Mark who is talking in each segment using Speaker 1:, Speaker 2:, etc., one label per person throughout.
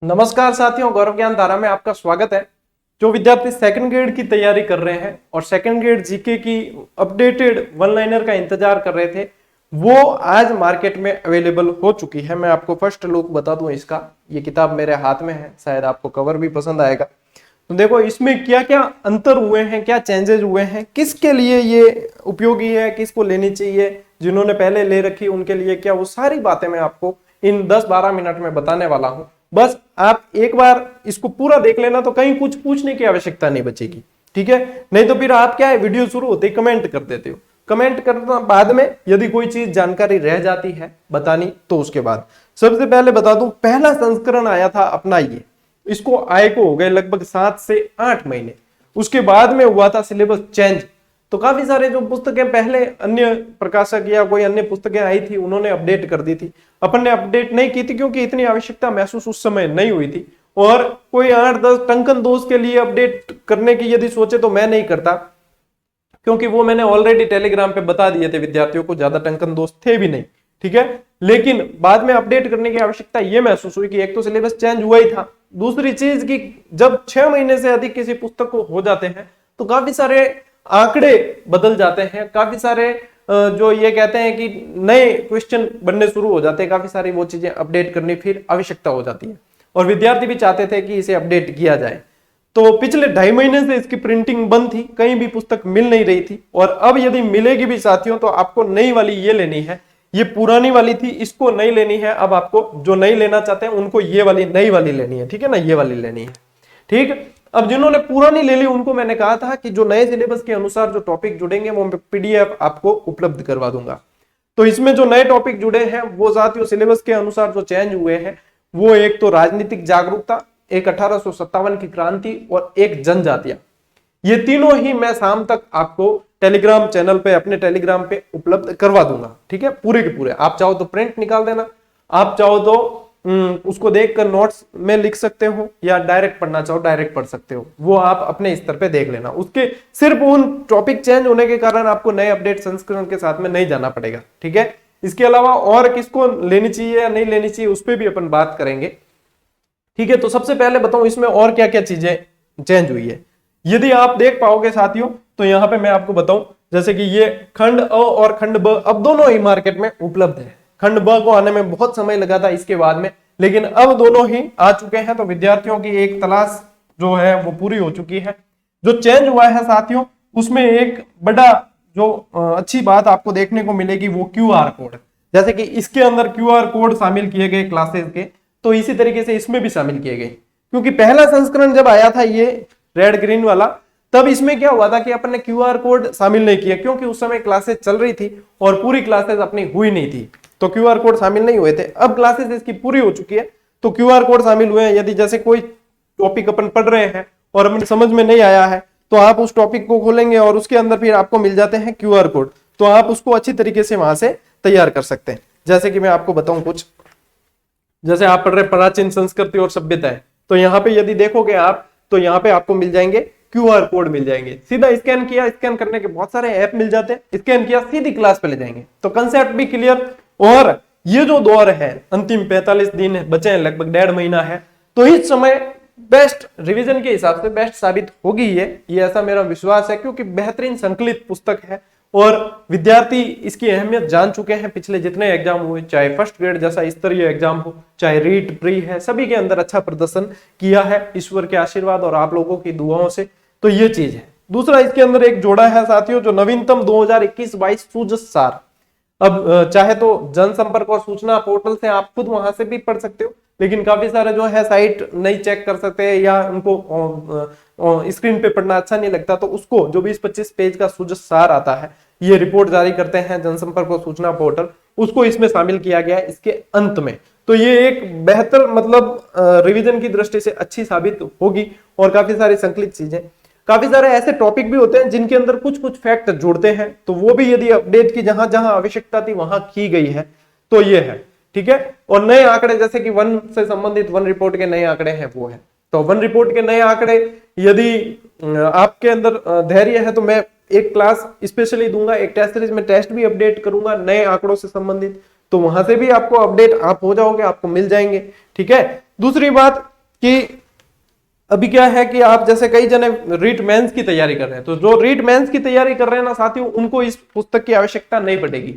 Speaker 1: नमस्कार साथियों, गौरव ज्ञान धारा में आपका स्वागत है। जो विद्यार्थी सेकंड ग्रेड की तैयारी कर रहे हैं और सेकंड ग्रेड जीके की अपडेटेड वन लाइनर का इंतजार कर रहे थे, वो आज मार्केट में अवेलेबल हो चुकी है। मैं आपको फर्स्ट लुक बता दूं इसका। ये किताब मेरे हाथ में है, शायद आपको कवर भी पसंद आएगा। तो देखो इसमें क्या क्या अंतर हुए हैं, क्या चेंजेस हुए हैं, किसके लिए ये उपयोगी है, किसको लेनी चाहिए, जिन्होंने पहले ले रखी उनके लिए क्या, वो सारी बातें मैं आपको इन 10-12 मिनट में बताने वाला हूं। बस आप एक बार इसको पूरा देख लेना तो कहीं कुछ पूछने की आवश्यकता नहीं बचेगी, ठीक है। नहीं तो फिर आप क्या है, वीडियो शुरू होते ही कमेंट कर देते हो। कमेंट करना बाद में, यदि कोई चीज जानकारी रह जाती है बतानी तो उसके बाद। सबसे पहले बता दूं, पहला संस्करण आया था अपना ये, इसको आए को हो गए लगभग 7 से 8 महीने। उसके बाद में हुआ था सिलेबस चेंज। तो काफी सारे जो पुस्तकें पहले अन्य प्रकाशक या कोई अन्य पुस्तकें आई थी उन्होंने अपडेट कर दी थी, अपन ने अपडेट नहीं की थी क्योंकि इतनी आवश्यकता महसूस उस समय नहीं हुई थी। और कोई 8-10 टंकन दोष के लिए अपडेट करने की यदि सोचे तो मैं नहीं करता, क्योंकि वो मैंने ऑलरेडी टेलीग्राम पे बता दिए थे विद्यार्थियों को, ज्यादा टंकन दोष थे भी नहीं, ठीक है। लेकिन बाद में अपडेट करने की आवश्यकता ये महसूस हुई कि एक तो सिलेबस चेंज हुआ ही था, दूसरी चीज कि जब 6 महीने से अधिक किसी पुस्तक को हो जाते हैं तो काफी सारे आंकड़े बदल जाते हैं, काफी सारे जो ये कहते हैं कि नए क्वेश्चन बनने शुरू हो जाते हैं, काफी सारी वो चीजें अपडेट करनी फिर आवश्यकता हो जाती है। और विद्यार्थी भी चाहते थे कि इसे अपडेट किया जाए। तो पिछले 2.5 महीने से इसकी प्रिंटिंग बंद थी, कहीं भी पुस्तक मिल नहीं रही थी। और अब यदि मिलेगी भी साथियों तो आपको नई वाली ये लेनी है, ये पुरानी वाली थी इसको नहीं लेनी है। अब आपको जो नहीं लेना चाहते हैं उनको ये वाली नई वाली लेनी है, ठीक है ना, ये वाली लेनी है, ठीक। अब जिन्होंने पुरानी ले ली उनको मैंने कहा था कि जो नए सिलेबस के अनुसार जो टॉपिक जुड़ेंगे वो मैं पीडीएफ आपको उपलब्ध करवा दूंगा। तो इसमें जो नए टॉपिक जुड़े हैं वो साथियों सिलेबस के अनुसार जो चेंज हुए हैं वो एक तो राजनीतिक जागरूकता, एक 1857 की क्रांति और एक जनजातियां। ये तीनों ही मैं शाम तक आपको टेलीग्राम चैनल पे, अपने टेलीग्राम पे उपलब्ध करवा दूंगा, ठीक है, पूरे के पूरे। आप चाहो तो प्रिंट निकाल देना, आप चाहो तो उसको देखकर नोट्स में लिख सकते हो, या डायरेक्ट पढ़ना चाहो डायरेक्ट पढ़ सकते हो, वो आप अपने स्तर पे देख लेना। उसके सिर्फ उन टॉपिक चेंज होने के कारण आपको नए अपडेट संस्करण के साथ में नहीं जाना पड़ेगा, ठीक है। इसके अलावा और किसको लेनी चाहिए या नहीं लेनी चाहिए उस पर भी अपन बात करेंगे, ठीक है। तो सबसे पहले बताऊं इसमें और क्या क्या चीजें चेंज हुई है। यदि आप देख पाओगे साथियों तो यहाँ पे मैं आपको बताऊं, जैसे कि ये खंड अ और खंड ब अब दोनों ही मार्केट में उपलब्ध है। खंड ब को आने में बहुत समय लगा था इसके बाद में, लेकिन अब दोनों ही आ चुके हैं। तो विद्यार्थियों की एक तलाश जो है वो पूरी हो चुकी है। जो चेंज हुआ है साथियों उसमें एक बड़ा जो अच्छी बात आपको देखने को मिलेगी वो QR कोड। जैसे कि इसके अंदर QR कोड शामिल किए गए क्लासेस के, तो इसी तरीके से इसमें भी शामिल किए गए। क्योंकि पहला संस्करण जब आया था ये रेड ग्रीन वाला, तब इसमें क्या हुआ था कि अपन ने QR कोड शामिल नहीं किया, क्योंकि उस समय क्लासेस चल रही थी और पूरी क्लासेस अपनी हुई नहीं थी, तो QR कोड शामिल नहीं हुए थे। अब क्लासेस इसकी पूरी हो चुकी है तो QR कोड शामिल हुए हैं। यदि जैसे कोई टॉपिक अपन पढ़ रहे हैं और अपने समझ में नहीं आया है तो आप उस टॉपिक को खोलेंगे और उसके अंदर फिर आपको मिल जाते हैं QR कोड, तो आप उसको अच्छी तरीके से वहां से तैयार कर सकते हैं। जैसे कि मैं आपको बताऊं कुछ, जैसे आप पढ़ रहे प्राचीन संस्कृति और सभ्यताएं, तो यहाँ पे यदि देखोगे आप तो यहाँ पे आपको मिल जाएंगे QR कोड मिल जाएंगे। सीधा स्कैन किया, स्कैन करने के बहुत सारे ऐप मिल जाते हैं, स्कैन किया सीधी क्लास पे ले जाएंगे, तो कंसेप्ट भी क्लियर। और ये जो दौर है अंतिम 45 दिन बचे हैं, लगभग 1.5 महीना है, तो इस समय बेस्ट रिवीजन के हिसाब से बेस्ट साबित होगी ये ऐसा मेरा विश्वास है, क्योंकि बेहतरीन संकलित पुस्तक है और विद्यार्थी इसकी अहमियत जान चुके हैं। पिछले जितने एग्जाम हुए, चाहे फर्स्ट ग्रेड जैसा स्तरीय एग्जाम हो, चाहे रीट प्री है, सभी के अंदर अच्छा प्रदर्शन किया है ईश्वर के आशीर्वाद और आप लोगों की दुआओं से। तो ये चीज है। दूसरा इसके अंदर एक जोड़ा है साथियों, जो नवीनतम 2021-22 सूजस सार। अब चाहे तो जनसंपर्क और सूचना पोर्टल से आप खुद वहां से भी पढ़ सकते हो, लेकिन काफी सारे जो है साइट नहीं चेक कर सकते हैं या उनको स्क्रीन पे पढ़ना अच्छा नहीं लगता, तो उसको जो 20-25 पेज का सूजस सार आता है, ये रिपोर्ट जारी करते हैं जनसंपर्क और सूचना पोर्टल, उसको इसमें शामिल किया गया है इसके अंत में। तो ये एक बेहतर मतलब रिवीजन की दृष्टि से अच्छी साबित होगी। और काफी सारी संकलित चीजें, काफी सारे ऐसे टॉपिक भी होते हैं जिनके अंदर कुछ कुछ फैक्ट जुड़ते हैं, तो वो भी यदि अपडेट की जहां जहां आवश्यकता थी वहां की गई है, तो ये है, ठीक है। और नए आंकड़े जैसे कि वन से संबंधित वन रिपोर्ट के नए आंकड़े हैं वो है, तो वन रिपोर्ट के नए आंकड़े यदि आपके अंदर धैर्य है तो मैं एक क्लास स्पेशली दूंगा, एक टेस्ट सीरीज में टेस्ट भी अपडेट करूंगा नए आंकड़ों से संबंधित, तो वहां से भी आपको अपडेट आप हो जाओगे, आपको मिल जाएंगे, ठीक है। दूसरी बात, कि अभी क्या है कि आप जैसे कई जने रीट मेंस की तैयारी कर रहे हैं, तो जो रीट मेंस की तैयारी कर रहे हैं ना साथियों, उनको इस पुस्तक की आवश्यकता नहीं पड़ेगी,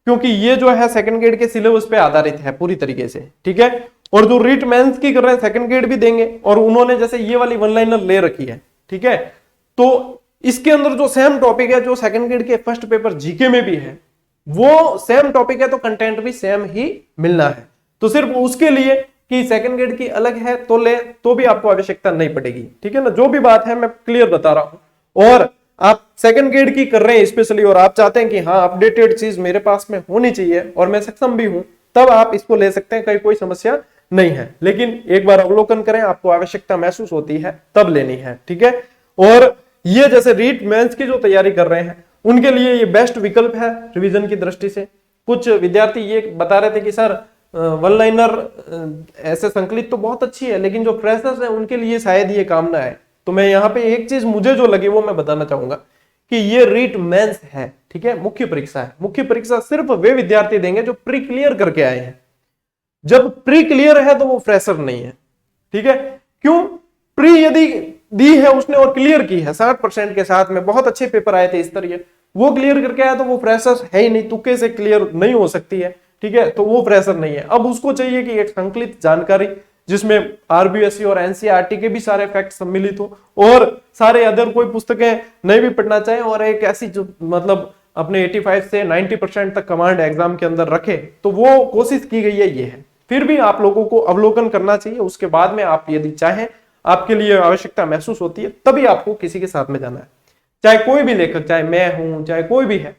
Speaker 1: क्योंकि ये जो है सेकंड ग्रेड के सिलेबस पे आधारित है पूरी तरीके से, ठीक है। और जो रीट मेंस की कर रहे हैं सेकंड ग्रेड भी देंगे, और उन्होंने जैसे ये वाली वन लाइनर ले रखी है, ठीक है, तो इसके अंदर जो सेम टॉपिक है जो सेकंड ग्रेड के फर्स्ट पेपर जीके में भी है, वो सेम टॉपिक है, तो कंटेंट भी सेम ही मिलना है। तो सिर्फ उसके लिए कि सेकंड ग्रेड की अलग है तो ले, तो भी आपको आवश्यकता नहीं पड़ेगी, ठीक है ना। जो भी बात है मैं क्लियर बता रहा हूं। और आप सेकंड ग्रेड की कर रहे हैं स्पेशली, और आप चाहते हैं कि हाँ अपडेटेड चीज मेरे पास में होनी चाहिए और मैं सक्षम भी हूं, तब आप इसको ले सकते हैं, कहीं कोई समस्या नहीं है। लेकिन एक बार अवलोकन करें, आपको आवश्यकता महसूस होती है तब लेनी है, ठीक है। और ये जैसे रीट मेंस की जो तैयारी कर रहे हैं उनके लिए ये बेस्ट विकल्प है रिवीजन की दृष्टि से। कुछ विद्यार्थी ये बता रहे थे कि सर वन लाइनर ऐसे संकलित तो बहुत अच्छी है, लेकिन जो फ्रेशर्स है उनके लिए शायद ये काम ना आए। तो मैं यहाँ पे एक चीज मुझे जो लगी वो मैं बताना चाहूंगा कि ये रीट मेंस है, ठीक है, मुख्य परीक्षा है। मुख्य परीक्षा सिर्फ वे विद्यार्थी देंगे जो प्री क्लियर करके आए हैं। जब प्री क्लियर है तो वो फ्रेशर नहीं है, ठीक है। क्यों? प्री यदि दी है उसने और क्लियर की है 60% के साथ में, बहुत अच्छे पेपर आए थे इस तरह, वो क्लियर करके आया तो वो फ्रेशर है ही नहीं, तुक्के से क्लियर नहीं हो सकती है, ठीक है, तो वो फ्रेशर नहीं है। अब उसको चाहिए कि एक संकलित जानकारी जिसमें आरबीएससी और एनसीईआरटी के भी सारे फैक्ट सम्मिलित हो, और सारे अदर कोई पुस्तकें नहीं भी पढ़ना चाहे, और एक ऐसी जो मतलब अपने 85 से 90% तक कमांड एग्जाम के अंदर रखे, तो वो कोशिश की गई है ये है। फिर भी आप लोगों को अवलोकन करना चाहिए, उसके बाद में आप यदि चाहें, आपके लिए आवश्यकता महसूस होती है, तभी आपको किसी के साथ में जाना है। चाहे कोई भी लेखक, चाहे मैं हूं, चाहे कोई भी है,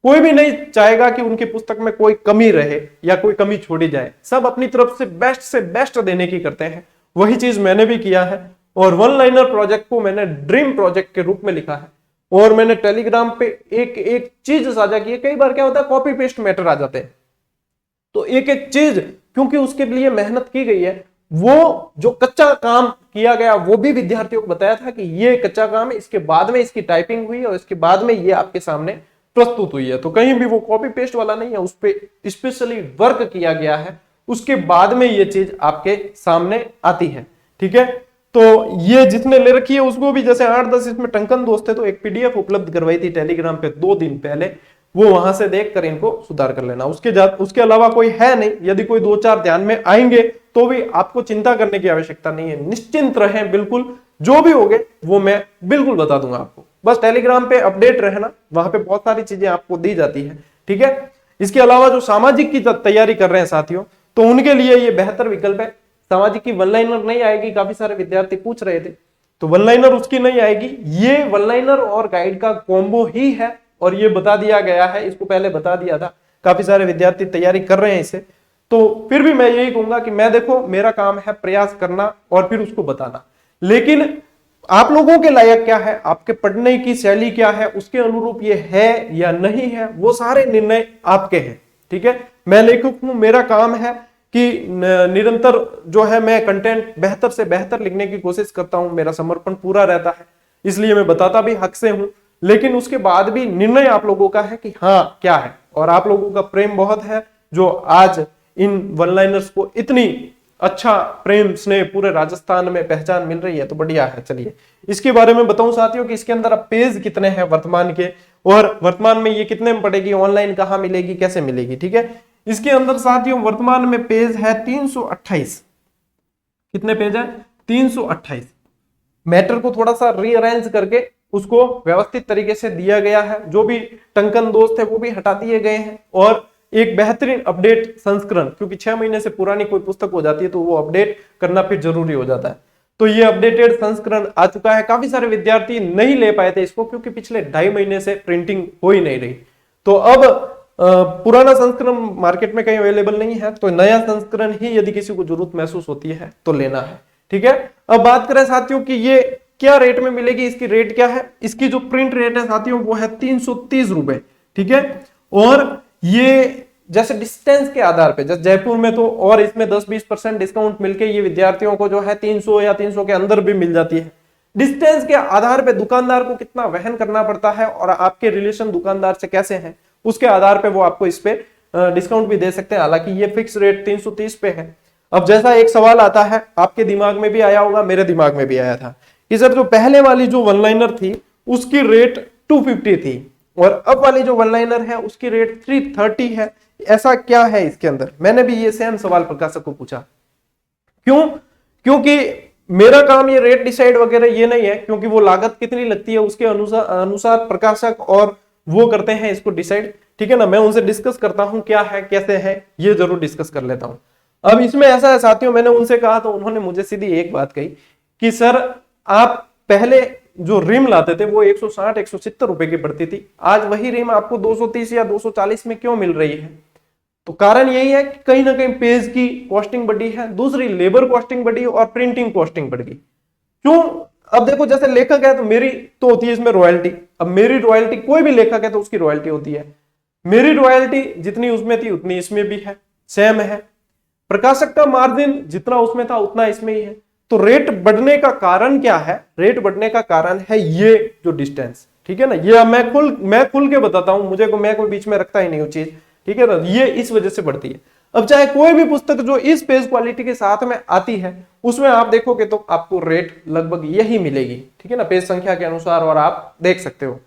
Speaker 1: कोई भी नहीं चाहेगा कि उनकी पुस्तक में कोई कमी रहे या कोई कमी छोड़ी जाए। सब अपनी तरफ से बेस्ट देने की करते हैं। वही चीज मैंने भी किया है, और वन लाइनर प्रोजेक्ट को मैंने ड्रीम प्रोजेक्ट के रूप में लिखा है, और मैंने टेलीग्राम पे एक एक चीज साझा की है। कई बार क्या होता है, कॉपी पेस्ट मैटर आ जाते हैं, तो एक एक चीज क्योंकि उसके लिए मेहनत की गई है, वो जो कच्चा काम किया गया वो भी विद्यार्थियों को बताया था कि ये कच्चा काम है, इसके बाद में इसकी टाइपिंग हुई और इसके बाद में ये आपके सामने प्रस्तुत हुई है। तो कहीं भी वो कॉपी पेस्ट वाला नहीं है, उस पर स्पेशली वर्क किया गया है, उसके बाद में ये चीज आपके सामने आती है, ठीक है। तो ये जिसने ले रखी है उसको भी जैसे 8-10 इसमें टंकन दोस्त थे, तो एक पीडीएफ उपलब्ध करवाई थी टेलीग्राम पे 2 दिन पहले, वो वहां से देखकर इनको सुधार कर लेना। उसके अलावा कोई है नहीं। यदि कोई 2-4 ध्यान में आएंगे तो भी आपको चिंता करने की आवश्यकता नहीं है, निश्चिंत रहें बिल्कुल। जो भी होगे वो मैं बिल्कुल बता दूंगा आपको, बस टेलीग्राम पे अपडेट रहना, वहां पे बहुत सारी चीजें आपको दी जाती है, ठीक है। इसके अलावा जो सामाजिक की तैयारी कर रहे हैं साथियों, तो उनके लिए ये बेहतर विकल्प है। सामाजिक की वन लाइनर नहीं आएगी, काफी सारे विद्यार्थी पूछ रहे थे, तो वन लाइनर उसकी नहीं आएगी। ये वन लाइनर और गाइड का कॉम्बो ही है, और ये बता दिया गया है, इसको पहले बता दिया था। काफी सारे विद्यार्थी तैयारी कर रहे हैं इसे, तो फिर भी मैं यही कहूंगा कि मैं देखो मेरा काम है प्रयास करना और फिर उसको बताना, लेकिन आप लोगों के लायक क्या है, आपके पढ़ने की शैली क्या है, उसके अनुरूप ये है या नहीं है, वो सारे निर्णय आपके हैं, ठीक है। मैं लेखक हूं, मेरा काम है कि निरंतर जो है मैं कंटेंट बेहतर से बेहतर लिखने की कोशिश करता हूं, मेरा समर्पण पूरा रहता है, इसलिए मैं बताता भी हक से हूं। लेकिन उसके बाद भी निर्णय आप लोगों का है कि हाँ क्या है, और आप लोगों का प्रेम बहुत है जो आज इन वन लाइनर्स को इतनी अच्छा प्रेम स्नेह पूरे राजस्थान में पहचान मिल रही है, तो बढ़िया है। चलिए इसके बारे में बताऊं साथियों कि इसके अंदर अब पेज कितने हैं वर्तमान के, और वर्तमान में ये कितने में पड़ेगी, ऑनलाइन कहाँ मिलेगी, कैसे मिलेगी, ठीक है। इसके अंदर साथियों वर्तमान में पेज है 328। कितने पेज है? 328। मैटर को थोड़ा सा रीअरेंज करके उसको व्यवस्थित तरीके से दिया गया है, जो भी टंकन दोस्त है वो भी हटा दिए गए हैं, और एक बेहतरीन अपडेट संस्करण, क्योंकि 6 महीने से पुरानी कोई पुस्तक हो जाती है तो वो अपडेट करना फिर जरूरी हो जाता है। तो ये अपडेटेड संस्करण आ चुका है। काफी सारे विद्यार्थी नहीं ले पाए थे इसको, क्योंकि पिछले 2.5 महीने से प्रिंटिंग हो ही नहीं रही। तो अब पुराना संस्करण मार्केट में कहीं अवेलेबल नहीं है, तो नया संस्करण ही यदि किसी को जरूरत महसूस होती है तो लेना है, ठीक है। अब बात करें साथियों कि ये क्या रेट में मिलेगी, इसकी रेट क्या है। इसकी जो प्रिंट रेट है साथियों वो है 330 रुपए, ठीक है। और ये जैसे डिस्टेंस के आधार पे, जैसे जयपुर में तो और इसमें 10-20% डिस्काउंट मिलके ये विद्यार्थियों को जो है 300 या 300 के अंदर भी मिल जाती है। डिस्टेंस के आधार पे दुकानदार को कितना वहन करना पड़ता है और आपके रिलेशन दुकानदार से कैसे हैं, उसके आधार पे वो आपको इस पे डिस्काउंट भी दे सकते हैं। हालांकि ये फिक्स रेट 330 पे है। अब जैसा एक सवाल आता है, आपके दिमाग में भी आया होगा, मेरे दिमाग में भी आया था कि सर जो पहले वाली जो वन लाइनर थी उसकी रेट 250 थी और अब वाली जो वन लाइनर है उसकी रेट 330 है, ऐसा क्या है इसके अंदर? मैंने भी ये सेम सवाल प्रकाशक को पूछा। क्यों? क्योंकि मेरा काम ये रेट डिसाइड वगैरह ये नहीं है, क्योंकि वो लागत कितनी लगती है उसके अनुसार प्रकाशक और वो करते हैं इसको डिसाइड, ठीक है ना। मैं उनसे डिस्कस करता हूं क्या है कैसे है, ये जरूर डिस्कस कर लेता हूं। अब इसमें ऐसा है साथियों, मैंने उनसे कहा तो उन्होंने मुझे सीधी एक बात कही कि सर आप पहले जो रिम लाते थे वो 160-170 रुपए की पड़ती थी, आज वही रिम आपको 230 या 240 में क्यों मिल रही है? तो कारण यही है कि कहीं ना कहीं पेज की कॉस्टिंग बढ़ी है, दूसरी लेबर कॉस्टिंग बढ़ी और प्रिंटिंग कॉस्टिंग बढ़ गई। क्यों? अब देखो जैसे लेखक है तो मेरी तो होती है इसमें रॉयल्टी, अब मेरी रॉयल्टी, कोई भी लेखक है तो उसकी रॉयल्टी होती है, मेरी रॉयल्टी जितनी उसमें थी उतनी इसमें भी है, सेम है। प्रकाशक का मार्जिन जितना उसमें था उतना इसमें ही है। तो रेट बढ़ने का कारण क्या है? रेट बढ़ने का कारण है ये जो डिस्टेंस, ठीक है ना। ये अब मैं खुल के बताता हूं, मैं कोई बीच में रखता ही नहीं वो चीज, ठीक है ना। ये इस वजह से बढ़ती है। अब चाहे कोई भी पुस्तक जो इस पेज क्वालिटी के साथ में आती है उसमें आप देखोगे तो आपको रेट लगभग यही मिलेगी, ठीक है ना, पेज संख्या के अनुसार, और आप देख सकते हो।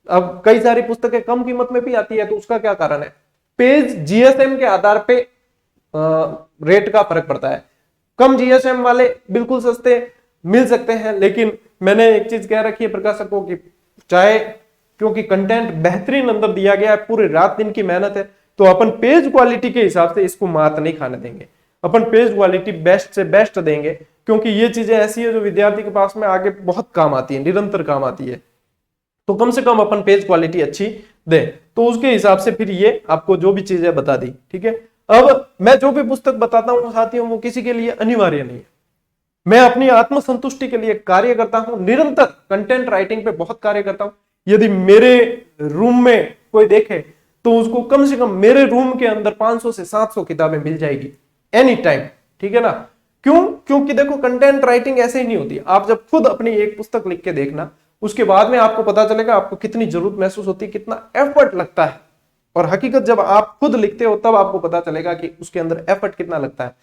Speaker 1: अब कई सारी पुस्तकें कम कीमत में भी आती है तो उसका क्या कारण है? पेज जीएसएम के आधार पे रेट का फर्क पड़ता है। कम जीएसएम वाले बिल्कुल सस्ते मिल सकते हैं, लेकिन मैंने एक चीज कह रखी है प्रकाशकों की, चाहे क्योंकि कंटेंट बेहतरीन अंदर दिया गया है, पूरी रात दिन की मेहनत है, तो अपन पेज क्वालिटी के हिसाब से इसको मात नहीं खाने देंगे, अपन पेज क्वालिटी बेस्ट से बेस्ट देंगे, क्योंकि ये चीजें ऐसी है जो विद्यार्थी के पास में आगे बहुत काम आती है, निरंतर काम आती है। तो कम से कम अपन पेज क्वालिटी अच्छी दे, तो उसके हिसाब से फिर ये आपको जो भी चीजें बता दी, ठीक है। अब मैं जो भी पुस्तक बताता हूं साथियों वो किसी के लिए अनिवार्य नहीं है, मैं अपनी आत्मसंतुष्टि के लिए कार्य करता हूं, निरंतर कंटेंट राइटिंग पे बहुत कार्य करता हूं। यदि मेरे रूम में कोई देखे तो उसको कम से कम मेरे रूम के अंदर 500 से 700 किताबें मिल जाएगी एनी टाइम, ठीक है ना। क्यों? क्योंकि देखो कंटेंट राइटिंग ऐसे ही नहीं होती, आप जब खुद अपनी एक पुस्तक लिख के देखना, उसके बाद में आपको पता चलेगा आपको कितनी जरूरत महसूस होती है, कितना एफर्ट लगता है, और हकीकत जब आप खुद लिखते हो तब आपको पता चलेगा कि उसके अंदर एफर्ट कितना लगता है।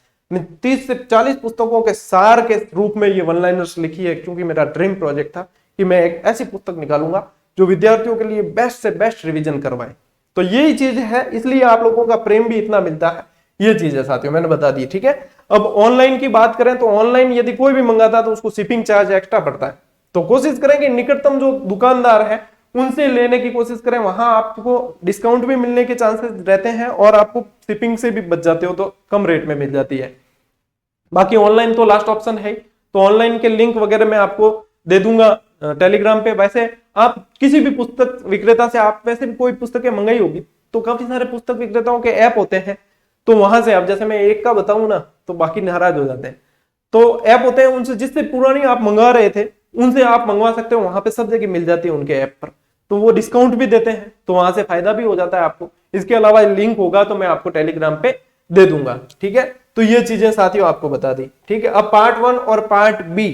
Speaker 1: 30 से 40 पुस्तकों के सार के रूप में ये वन लाइनर्स लिखी है, क्योंकि मेरा ड्रीम प्रोजेक्ट था कि मैं एक ऐसी पुस्तक निकालूंगा जो विद्यार्थियों के लिए बेस्ट से बेस्ट रिवीजन करवाए। तो यही चीज है, इसलिए आप लोगों का प्रेम भी इतना मिलता है, ये चीज है साथियों, मैंने बता दी, ठीक है। अब ऑनलाइन की बात करें तो ऑनलाइन यदि कोई भी मंगाता है तो उसको शिपिंग चार्ज एक्स्ट्रा पड़ता है, तो कोशिश करेंगे निकटतम जो दुकानदार है उनसे लेने की कोशिश करें, वहां आपको डिस्काउंट भी मिलने के चांसेस रहते हैं और आपको शिपिंग से भी बच जाते हो तो कम रेट में मिल जाती है। बाकी ऑनलाइन तो लास्ट ऑप्शन है, तो ऑनलाइन के लिंक वगैरह मैं आपको दे दूंगा टेलीग्राम पे। वैसे आप किसी भी पुस्तक विक्रेता से, आप वैसे भी कोई पुस्तकें मंगाई होगी तो काफी सारे पुस्तक विक्रेताओं के ऐप होते हैं, तो वहां से आप, जैसे मैं एक का बताऊं ना तो बाकी नाराज हो जाते हैं, तो ऐप होते हैं उनसे, जिससे पुरानी आप मंगा रहे थे उनसे आप मंगवा सकते हो, वहां पे सब जगह मिल जाती है उनके ऐप पर, तो वो डिस्काउंट भी देते हैं, तो वहां से फायदा भी हो जाता है आपको। इसके अलावा लिंक होगा तो मैं आपको टेलीग्राम पे दे दूंगा, ठीक है। तो ये चीजें साथियों आपको बता दी, ठीक है। अब पार्ट 1 और पार्ट बी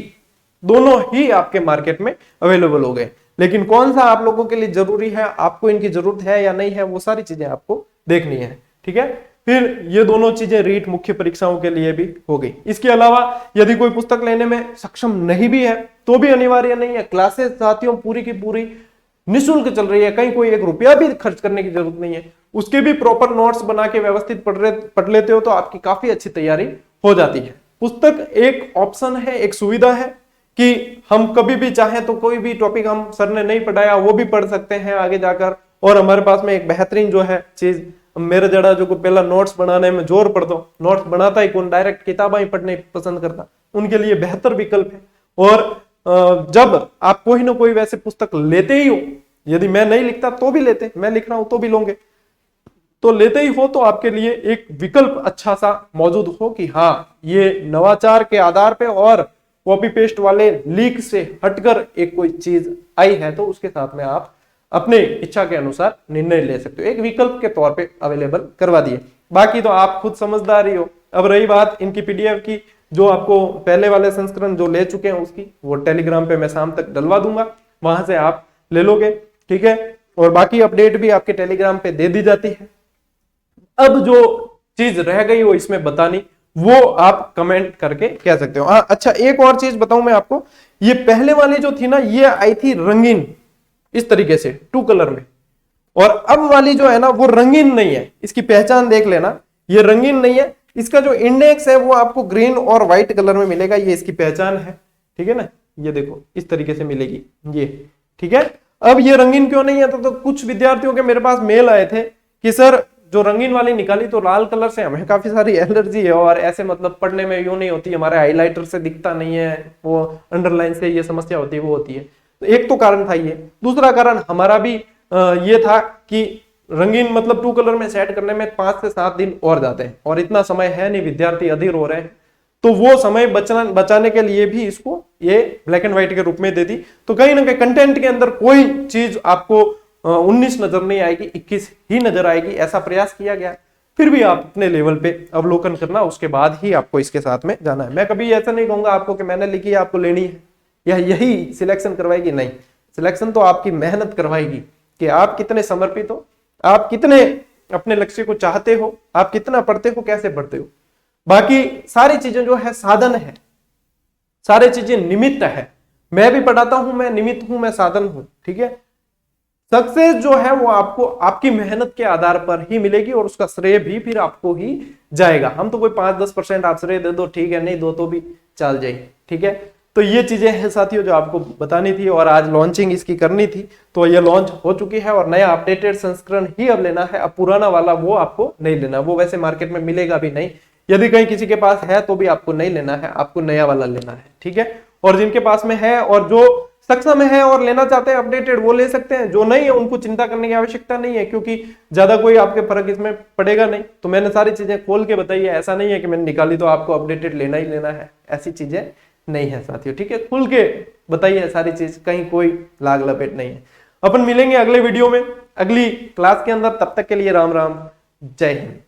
Speaker 1: दोनों ही आपके मार्केट में अवेलेबल हो गए, लेकिन कौन सा आप लोगों के लिए जरूरी है, आपको इनकी जरूरत है या नहीं है, वो सारी चीजें आपको देखनी है, ठीक है। फिर ये दोनों चीजें रीट मुख्य परीक्षाओं के लिए भी हो गई। इसके अलावा यदि कोई पुस्तक लेने में सक्षम नहीं भी है तो भी अनिवार्य नहीं है, क्लासेस साथियों पूरी की पूरी निःशुल्क चल रही है, कहीं कोई 1 रुपया भी खर्च करने की जरूरत नहीं है, उसके भी प्रॉपर नोट्स बना के व्यवस्थित पढ़ लेते हो तो आपकी काफी अच्छी तैयारी हो जाती है। पुस्तक एक ऑप्शन है, एक सुविधा है कि हम कभी भी चाहें तो कोई भी टॉपिक हम सर ने नहीं पढ़ाया वो भी पढ़ सकते हैं आगे जाकर, और हमारे पास में एक बेहतरीन जो है चीज, मेरे जड़ा जो को पहला नोट्स बनाने में जोर पड़ दो, नोट्स बनाता ही कौन, डायरेक्ट किताबें ही पढ़ने पसंद करता, उनके लिए बेहतर विकल्प है। और जब आप कोई ना कोई वैसे पुस्तक लेते ही हो, यदि मैं नहीं लिखता तो भी लेते, मैं लिख रहा हूं तो भी लोगे, तो लेते ही हो तो आपके लिए एक विकल्प अच्छा सा मौजूद हो कि हाँ ये नवाचार के आधार पे और कॉपी पेस्ट वाले लीक से हटकर एक कोई चीज आई है, तो उसके साथ में आप अपने इच्छा के अनुसार निर्णय ले सकते हो, एक विकल्प के तौर पे अवेलेबल करवा दिए। बाकी तो आप खुद समझदार ही हो। अब रही बात इनकी पीडीएफ की, जो आपको पहले वाले संस्करण जो ले चुके हैं उसकी, वो टेलीग्राम पे मैं शाम तक डलवा दूंगा, वहां से आप ले लोगे, ठीक है। और बाकी अपडेट भी आपके टेलीग्राम पे दे दी जाती है। अब जो चीज रह गई वो इसमें बतानी, वो आप कमेंट करके कह सकते हो। हाँ अच्छा, एक और चीज बताऊं मैं आपको, ये पहले वाली जो थी ना, ये आई थी रंगीन इस तरीके से 2 कलर में, और अब वाली जो है ना वो रंगीन नहीं है। इसकी पहचान देख लेना, ये रंगीन नहीं है। इसका जो इंडेक्स है वो आपको ग्रीन और व्हाइट कलर में मिलेगा, ये इसकी पहचान है, ठीक है ना। ये देखो इस तरीके से मिलेगी ये, ठीक है। अब ये रंगीन क्यों नहीं है, तो कुछ विद्यार्थियों के मेरे पास मेल आए थे कि सर जो रंगीन वाली निकाली तो लाल कलर से हमें काफी सारी एलर्जी है, और ऐसे मतलब पढ़ने में यूं नहीं होती, हमारे हाईलाइटर से दिखता नहीं है, वो अंडरलाइन से ये समस्या होती है, वो होती है। तो एक तो कारण था ये। दूसरा कारण हमारा भी ये था कि रंगीन मतलब 2 कलर में सेट करने में 5 से 7 दिन और जाते हैं, और इतना समय है नहीं, विद्यार्थी अधीर हो रहे हैं, तो वो समय बचाने के लिए भी इसको ये ब्लैक एंड व्हाइट के रूप में दे दी। तो कहीं ना कहीं कंटेंट के अंदर कोई चीज आपको 19 नजर नहीं आएगी, 21 ही नजर आएगी, ऐसा प्रयास किया गया। फिर भी आप अपने लेवल पे अवलोकन करना, उसके बाद ही आपको इसके साथ में जाना है। मैं कभी ऐसा नहीं कहूंगा आपको कि मैंने लिखी है आपको लेनी है या यही सिलेक्शन करवाएगी, नहीं। सिलेक्शन तो आपकी मेहनत करवाएगी कि आप कितने समर्पित हो, आप कितने अपने लक्ष्य को चाहते हो, आप कितना पढ़ते हो, कैसे पढ़ते हो। बाकी सारी चीजें जो है साधन है, सारी चीजें निमित्त है। मैं भी पढ़ाता हूं, मैं निमित्त हूं, मैं साधन हूं, ठीक है। सक्सेस जो है वो आपको आपकी मेहनत के आधार पर ही मिलेगी, और उसका श्रेय भी फिर आपको ही जाएगा। हम तो कोई 5-10% आप श्रेय दे दो, ठीक है, नहीं दो तो भी चल जाए, ठीक है। तो ये चीजें हैं साथियों जो आपको बतानी थी, और आज लॉन्चिंग इसकी करनी थी, तो ये लॉन्च हो चुकी है, और नया अपडेटेड संस्करण ही अब लेना है। अब पुराना वाला वो आपको नहीं लेना, वो वैसे मार्केट में मिलेगा भी नहीं, यदि कहीं किसी के पास है तो भी आपको नहीं लेना है, आपको नया वाला लेना है, ठीक है। और जिनके पास में है और जो सक्षम है और लेना चाहते हैं अपडेटेड, वो ले सकते हैं। जो नहीं है उनको चिंता करने की आवश्यकता नहीं है, क्योंकि ज्यादा कोई आपके फर्क इसमें पड़ेगा नहीं। तो मैंने सारी चीजें खोल के बताई है, ऐसा नहीं है कि मैंने निकाली तो आपको अपडेटेड लेना ही लेना है, ऐसी चीजें नहीं है साथियों, ठीक है। खुल के बताइए है सारी चीज, कहीं कोई लाग लपेट नहीं है। अपन मिलेंगे अगले वीडियो में, अगली क्लास के अंदर। तब तक के लिए राम राम, जय हिंद।